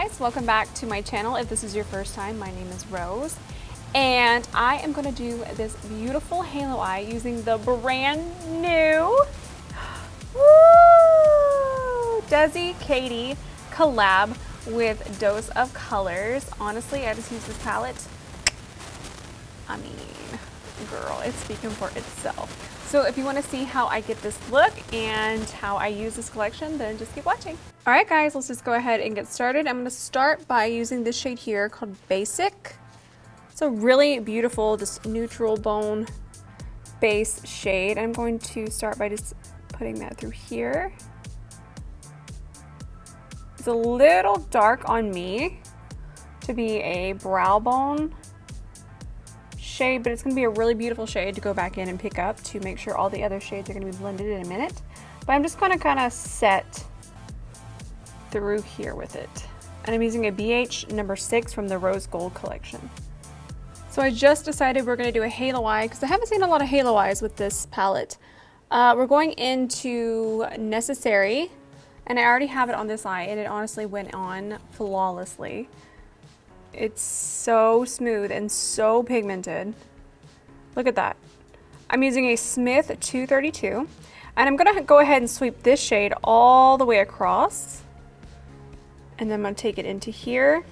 guys, welcome back to my channel. If this is your first time, my name is Rose, and I am going to do this beautiful halo eye using the brand new Desi Katy collab with Dose of Colors. Honestly, I just use this palette. I mean, girl, it's speaking for itself. So if you want to see how I get this look and how I use this collection, then just keep watching. All right, guys, let's just go ahead and get started. I'm going to start by using this shade here called Basic. It's a really beautiful, this neutral bone base shade. I'm going to start by just putting that through here. It's a little dark on me to be a brow bone shade, but it's going to be a really beautiful shade to go back in and pick up to make sure all the other shades are going to be blended in a minute. But I'm just going to kind of set through here with it. And I'm using a BH number 6 from the Rose Gold collection. So I just decided we're going to do a halo eye because I haven't seen a lot of halo eyes with this palette. We're going into Necessary, and I already have it on this eye, and it honestly went on flawlessly. It's so smooth and so pigmented. Look at that. I'm using a Smith 232, and I'm gonna go ahead and sweep this shade all the way across. And then I'm gonna take it into here.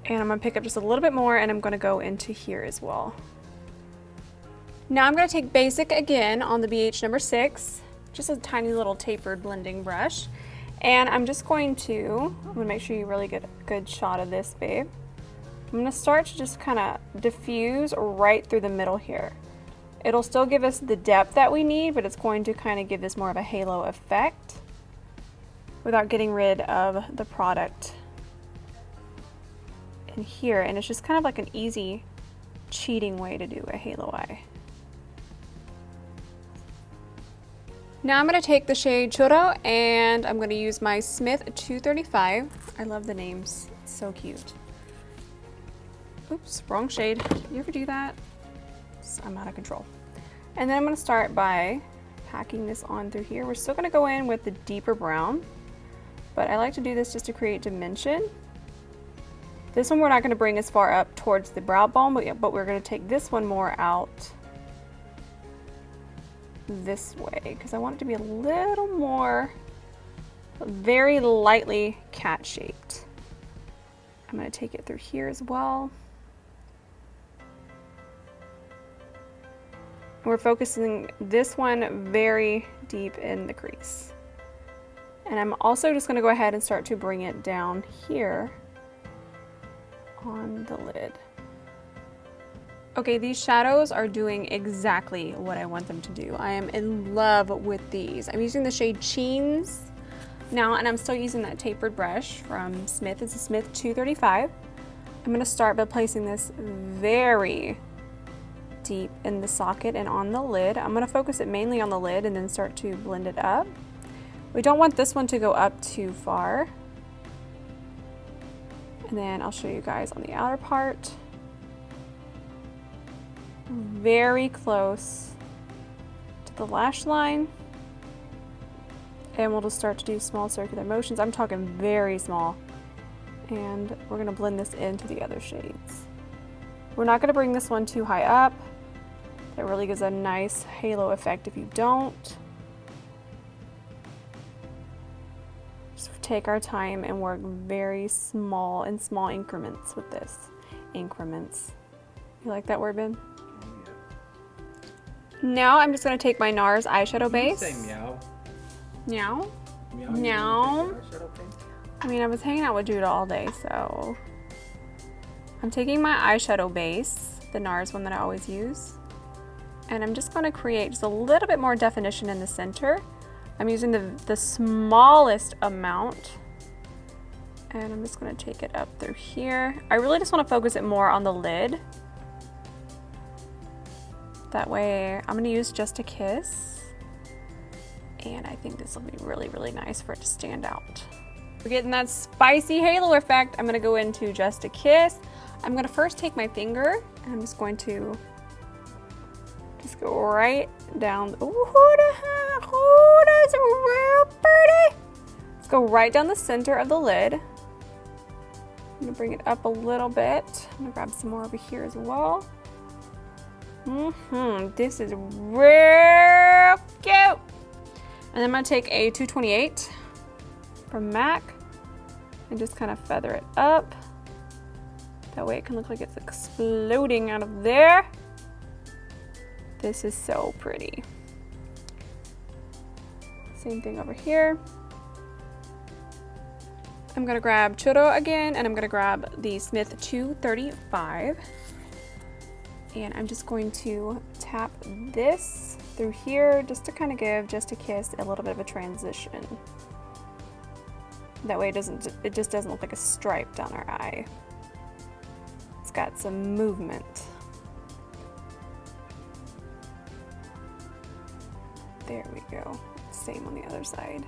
And I'm gonna pick up just a little bit more, and I'm gonna go into here as well. Now I'm gonna take Basic again on the BH number 6, just a tiny little tapered blending brush. And I'm just going to, I'm gonna make sure you really get a good shot of this, babe. I'm gonna start to just kind of diffuse right through the middle here. It'll still give us the depth that we need, but it's going to kind of give this more of a halo effect without getting rid of the product in here. And it's just kind of like an easy cheating way to do a halo eye. Now I'm going to take the shade Choro, and I'm going to use my Smith 235. I love the names. It's so cute. Oops, wrong shade. You ever do that? I'm out of control. And then I'm going to start by packing this on through here. We're still going to go in with the deeper brown, but I like to do this just to create dimension. This one we're not going to bring as far up towards the brow bone, but we're going to take this one more out this way because I want it to be a little more very lightly cat shaped. I'm going to take it through here as well. And we're focusing this one very deep in the crease. And I'm also just going to go ahead and start to bring it down here on the lid. Okay, these shadows are doing exactly what I want them to do. I am in love with these. I'm using the shade Cheens now, and I'm still using that tapered brush from Smith. It's a Smith 235. I'm gonna start by placing this very deep in the socket and on the lid. I'm gonna focus it mainly on the lid and then start to blend it up. We don't want this one to go up too far. And then I'll show you guys on the outer part. Very close to the lash line, and we'll just start to do small circular motions. I'm talking very small, and we're going to blend this into the other shades. We're not going to bring this one too high up. That really gives a nice halo effect if you don't. Just take our time and work very small in small increments with this. Increments. You like that word, babe? Now I'm just going to take my NARS eyeshadow base. Say meow. Meow? Meow. Meow. I mean, I was hanging out with Judah all day, so I'm taking my eyeshadow base, the NARS one that I always use, and I'm just going to create just a little bit more definition in the center. I'm using the smallest amount, and I'm just going to take it up through here. I really just want to focus it more on the lid. That way, I'm gonna use Just a Kiss, and I think this will be really, really nice for it to stand out. We're getting that spicy halo effect. I'm gonna go into Just a Kiss. I'm gonna first take my finger, and I'm just going to just go right down. Ooh, that's real pretty. go right down the center of the lid. I'm gonna bring it up a little bit. I'm gonna grab some more over here as well. This is real cute. And I'm gonna take a 228 from MAC and just kind of feather it up. That way it can look like it's exploding out of there. This is so pretty. Same thing over here. I'm gonna grab Churro again, and I'm gonna grab the Smith 235. And I'm just going to tap this through here just to kind of give Just a Kiss a little bit of a transition. That way it just doesn't look like a stripe down our eye. It's got some movement. There we go. Same on the other side.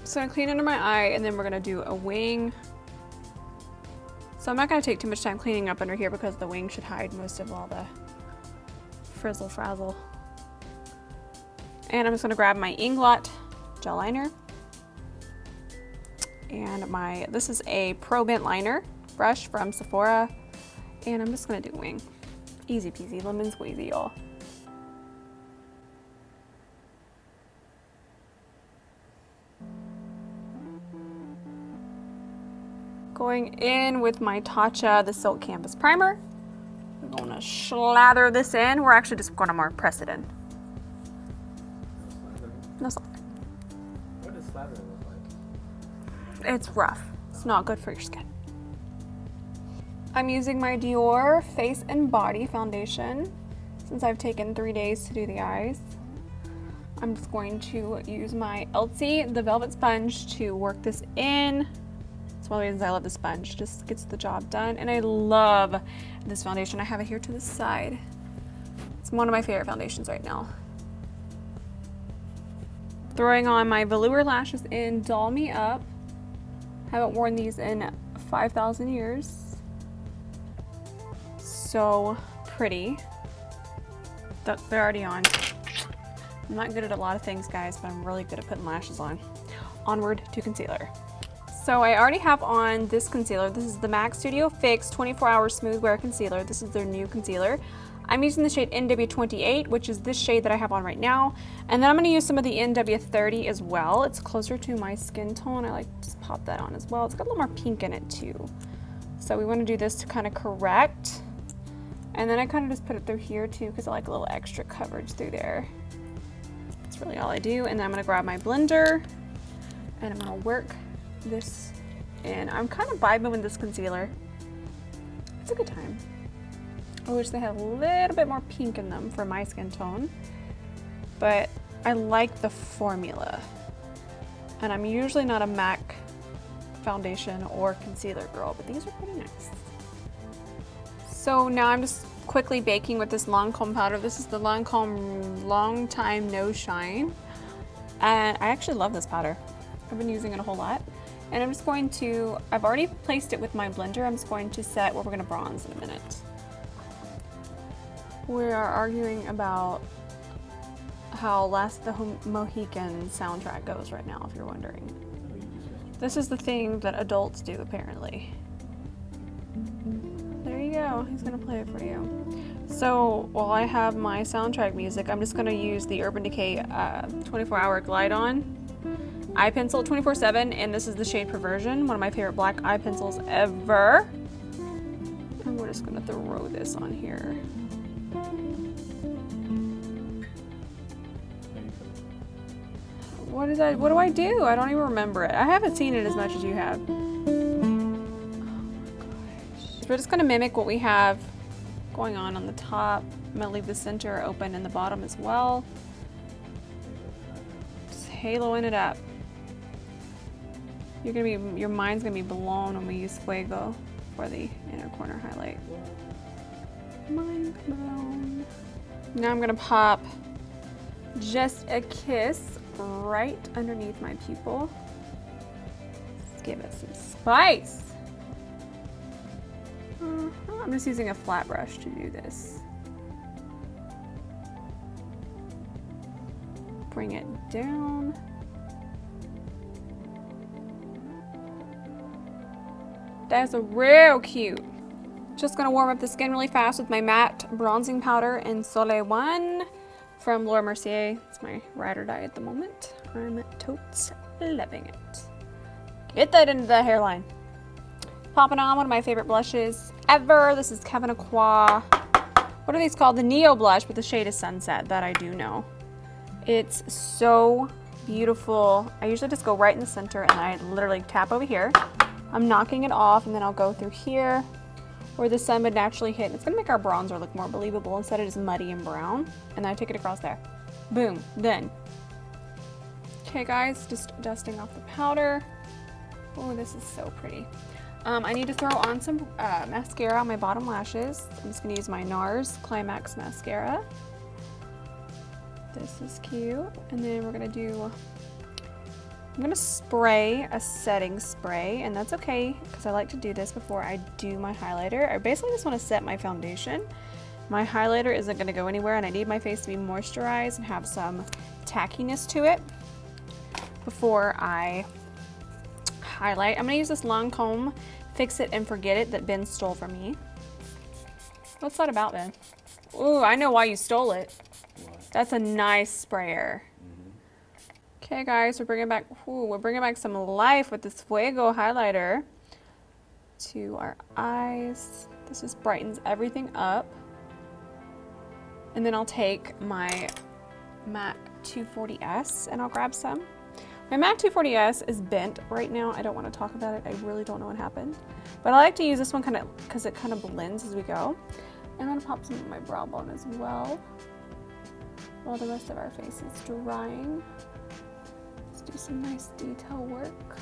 So I'm gonna clean under my eye, and then we're gonna do a wing. So I'm not gonna take too much time cleaning up under here because the wing should hide most of all the frizzle frazzle. And I'm just gonna grab my Inglot gel liner. And this is a Pro Bent liner brush from Sephora. And I'm just gonna do wing. Easy peasy, lemon squeezy, y'all. Going in with my Tatcha, the Silk Canvas Primer. We're gonna slather this in. We're actually just gonna more press it in. No slathering. What does slathering look like? It's rough. It's not good for your skin. I'm using my Dior Face and Body Foundation. Since I've taken 3 days to do the eyes, I'm just going to use my Elsie, the Velvet Sponge, to work this in. That's one of the reasons I love the sponge. Just gets the job done. And I love this foundation. I have it here to the side. It's one of my favorite foundations right now. Throwing on my velour lashes in Doll Me Up. Haven't worn these in 5,000 years. So pretty. They're already on. I'm not good at a lot of things, guys, but I'm really good at putting lashes on. Onward to concealer. So I already have on this concealer. This is the MAC Studio Fix 24 Hour Smooth Wear Concealer. This is their new concealer. I'm using the shade NW28, which is this shade that I have on right now. And then I'm gonna use some of the NW30 as well. It's closer to my skin tone. I like to just pop that on as well. It's got a little more pink in it too. So we wanna do this to kind of correct. And then I kind of just put it through here too because I like a little extra coverage through there. That's really all I do. And then I'm gonna grab my blender and I'm gonna work this in. I'm kind of vibing with this concealer. It's a good time. I wish they had a little bit more pink in them for my skin tone, but I like the formula. And I'm usually not a MAC foundation or concealer girl, but these are pretty nice. So now I'm just quickly baking with this Lancome powder. This is the Lancome Long Time No Shine. And I actually love this powder. I've been using it a whole lot. And I'm just going to, I've already placed it with my blender. I'm just going to set where we're gonna bronze in a minute. We are arguing about how Last the Mohican soundtrack goes right now, if you're wondering. This is the thing that adults do, apparently. There you go, he's gonna play it for you. So while I have my soundtrack music, I'm just gonna use the Urban Decay 24 Hour Glide On eye pencil 24/7, and this is the shade Perversion, one of my favorite black eye pencils ever. And we're just gonna throw this on here. What do I do? I don't even remember it. I haven't seen it as much as you have. Oh my gosh. We're just gonna mimic what we have going on the top. I'm gonna leave the center open and the bottom as well. Just haloing it up. Your mind's gonna be blown when we use Fuego for the inner corner highlight. Mind blown. Now I'm gonna pop Just a Kiss right underneath my pupil. Let's give it some spice. I'm just using a flat brush to do this. bring it down. That's real cute. Just gonna warm up the skin really fast with my matte bronzing powder in Soleil 1 from Laura Mercier. It's my ride or die at the moment. I'm totes loving it. Get that into the hairline. Popping on one of my favorite blushes ever. This is Kevyn Aucoin. What are these called? The Neo Blush, but the shade is Sunset. That I do know. It's so beautiful. I usually just go right in the center and I literally tap over here. I'm knocking it off and then I'll go through here where the sun would naturally hit. It's gonna make our bronzer look more believable instead of just muddy and brown. And then I take it across there. Boom, done. Okay guys, just dusting off the powder. Oh, this is so pretty. I need to throw on some mascara on my bottom lashes. I'm just gonna use my NARS Climax Mascara. This is cute. And then we're gonna do, I'm gonna spray a setting spray, and that's okay because I like to do this before I do my highlighter. I basically just wanna set my foundation. My highlighter isn't gonna go anywhere and I need my face to be moisturized and have some tackiness to it before I highlight. I'm gonna use this Lancome Fix It and Forget It that Ben stole from me. What's that about, Ben? Ooh, I know why you stole it. That's a nice sprayer. Okay guys, we're bringing back some life with this Fuego highlighter to our eyes. This just brightens everything up. And then I'll take my MAC 240S and I'll grab some. My MAC 240S is bent right now. I don't want to talk about it. I really don't know what happened. But I like to use this one kind of because it kind of blends as we go. I'm going to pop some of my brow bone as well while the rest of our face is drying. Let's do some nice detail work.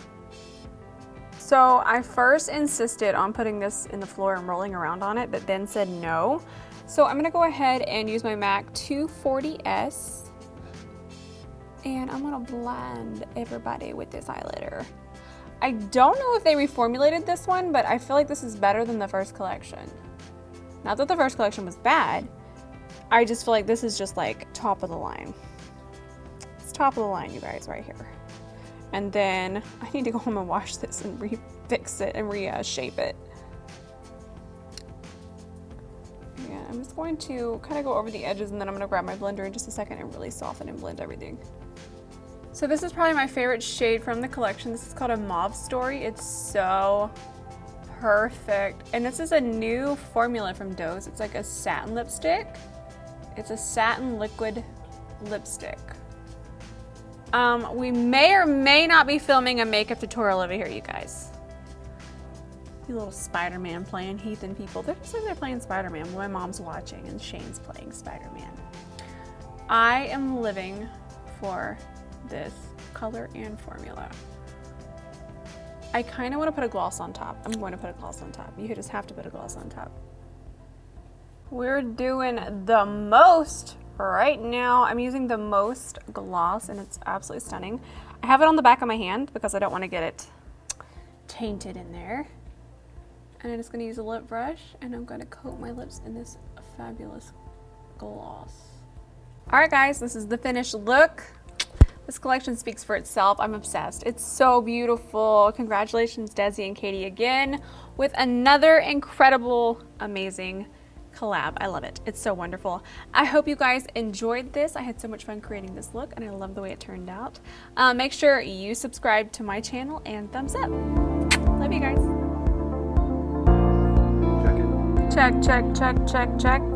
So I first insisted on putting this in the floor and rolling around on it, but Ben said no. So I'm going to go ahead and use my MAC 240S. And I'm gonna blend everybody with this highlighter. I don't know if they reformulated this one, but I feel like this is better than the first collection. Not that the first collection was bad. I just feel like this is just like top of the line. It's top of the line, you guys, right here. And then I need to go home and wash this and refix it and reshape it. Yeah, I'm just going to kind of go over the edges and then I'm gonna grab my blender in just a second and really soften and blend everything. So this is probably my favorite shade from the collection. This is called a Mauve Story. It's so perfect. And this is a new formula from Dose. It's like a satin lipstick. It's a satin liquid lipstick. We may or may not be filming a makeup tutorial over here, you guys. You little Spider-Man playing Heath and people. They're just like they're playing Spider-Man when my mom's watching and Shane's playing Spider-Man. I am living for this color and formula. I kind of want to put a gloss on top. I'm going to put a gloss on top. You just have to put a gloss on top. We're doing the most right now. I'm using the most gloss and it's absolutely stunning. I have it on the back of my hand because I don't want to get it tainted in there. And I'm just going to use a lip brush and I'm going to coat my lips in this fabulous gloss. All right guys, this is the finished look. This collection speaks for itself. I'm obsessed. It's so beautiful. Congratulations, Desi and Katy, again with another incredible, amazing collab. I love it. It's so wonderful. I hope you guys enjoyed this. I had so much fun creating this look and I love the way it turned out. Make sure you subscribe to my channel and thumbs up. Love you guys. Check it. Check, check, check, check, check.